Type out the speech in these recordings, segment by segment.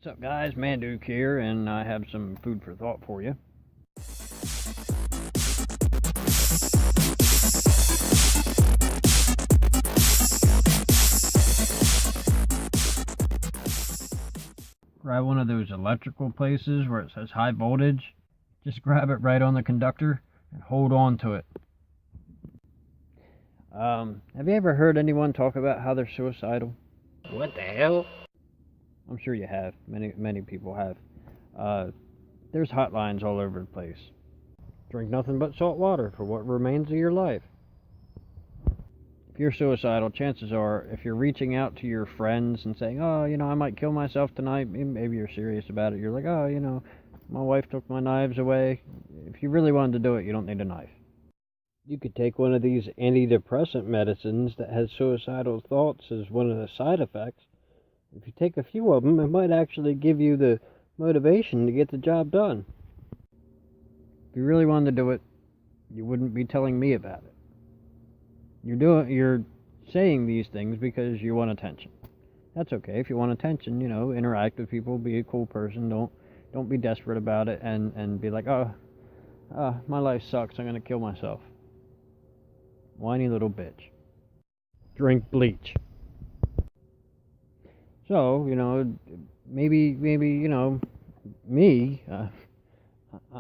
What's up, guys? Manduke here, and I have some food for thought for you. Grab one of those electrical places where it says high voltage. Just grab it right on the conductor and hold on to it. Have you ever heard anyone talk about how they're suicidal? What the hell? I'm sure you have. Many people have. There's hotlines all over the place. Drink nothing but salt water for what remains of your life. If you're suicidal, chances are, if you're reaching out to your friends and saying, oh, I might kill myself tonight, maybe you're serious about it. You're like, oh, my wife took my knives away. If you really wanted to do it, you don't need a knife. You could take one of these antidepressant medicines that has suicidal thoughts as one of the side effects. If you take a few of them, it might actually give you the motivation to get the job done. If you really wanted to do it, you wouldn't be telling me about it. You're saying these things because you want attention. That's okay. If you want attention, interact with people, be a cool person. Don't be desperate about it and be like, my life sucks, I'm gonna kill myself. Whiny little bitch. Drink bleach. So, maybe, me,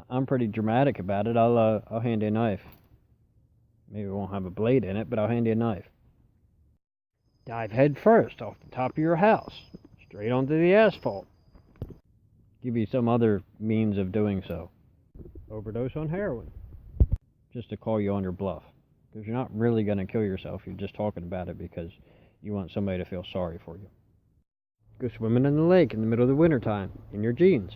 I'm pretty dramatic about it. I'll hand you a knife. Maybe it won't have a blade in it, but I'll hand you a knife. Dive head first off the top of your house, straight onto the asphalt. Give you some other means of doing so. Overdose on heroin. Just to call you on your bluff. Because you're not really going to kill yourself, you're just talking about it because you want somebody to feel sorry for you. Go swimming in the lake in the middle of the wintertime in your jeans.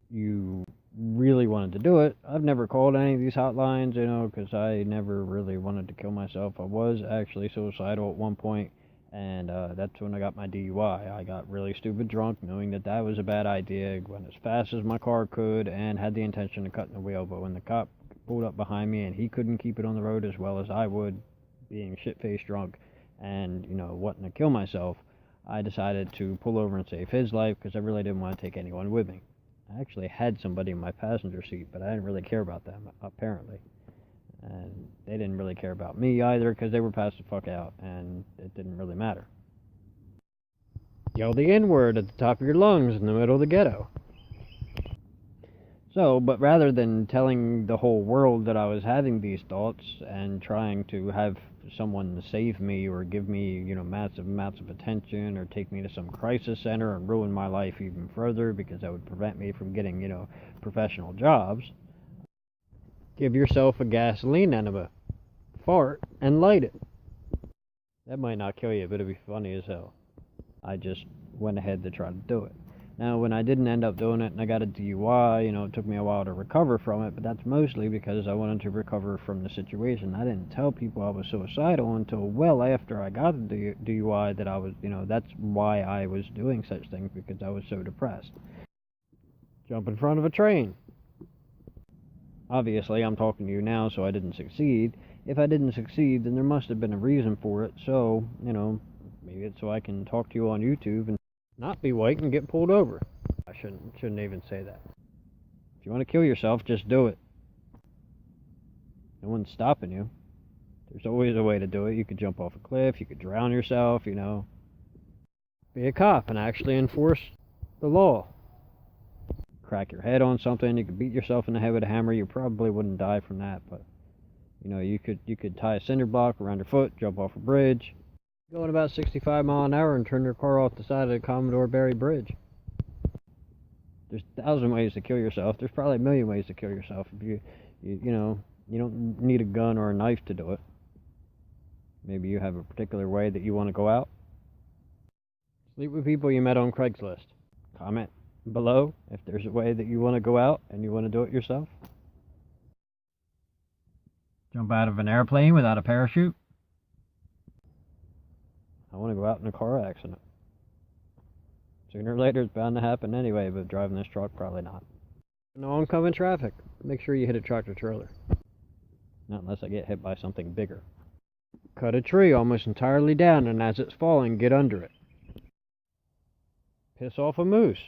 You really wanted to do it. I've never called any of these hotlines, because I never really wanted to kill myself. I was actually suicidal at one point, and that's when I got my DUI. I got really stupid drunk, knowing that was a bad idea, went as fast as my car could, and had the intention of cutting the wheel. But when the cop pulled up behind me, and he couldn't keep it on the road as well as I would, being shit-faced drunk, and, wanting to kill myself, I decided to pull over and save his life, because I really didn't want to take anyone with me. I actually had somebody in my passenger seat, but I didn't really care about them, apparently. And they didn't really care about me either, because they were passed the fuck out, and it didn't really matter. Yell the N-word at the top of your lungs in the middle of the ghetto. So, but rather than telling the whole world that I was having these thoughts and trying to have someone save me or give me, massive amounts of attention or take me to some crisis center and ruin my life even further because that would prevent me from getting, professional jobs, give yourself a gasoline enema, fart, and light it. That might not kill you, but it'd be funny as hell. I just went ahead to try to do it. Now, when I didn't end up doing it and I got a DUI, it took me a while to recover from it, but that's mostly because I wanted to recover from the situation. I didn't tell people I was suicidal until well after I got the DUI that I was, that's why I was doing such things, because I was so depressed. Jump in front of a train. Obviously, I'm talking to you now, so I didn't succeed. If I didn't succeed, then there must have been a reason for it, so, maybe it's so I can talk to you on YouTube and not be white and get pulled over. I shouldn't even say that. If you want to kill yourself, just do it. No one's stopping you. There's always a way to do it. You could jump off a cliff, you could drown yourself, Be a cop and actually enforce the law. Crack your head on something, you could beat yourself in the head with a hammer. You probably wouldn't die from that, but you could tie a cinder block around your foot, jump off a bridge, going about 65 miles an hour and turn your car off the side of the Commodore Barry Bridge. There's 1,000 ways to kill yourself. There's probably a million ways to kill yourself. If you don't need a gun or a knife to do it. Maybe you have a particular way that you want to go out. Sleep with people you met on Craigslist. Comment below if there's a way that you want to go out and you want to do it yourself. Jump out of an airplane without a parachute. I want to go out in a car accident. Sooner or later it's bound to happen anyway, but driving this truck, probably not. No oncoming traffic. Make sure you hit a tractor trailer. Not unless I get hit by something bigger. Cut a tree almost entirely down, and as it's falling, get under it. Piss off a moose.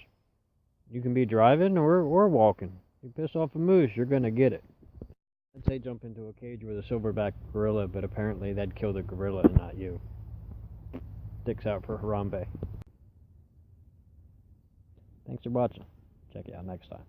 You can be driving or walking. You piss off a moose, you're gonna get it. I'd say jump into a cage with a silverback gorilla, but apparently that'd kill the gorilla and not you. Dicks out for Harambe. Thanks for watching. Check you out next time.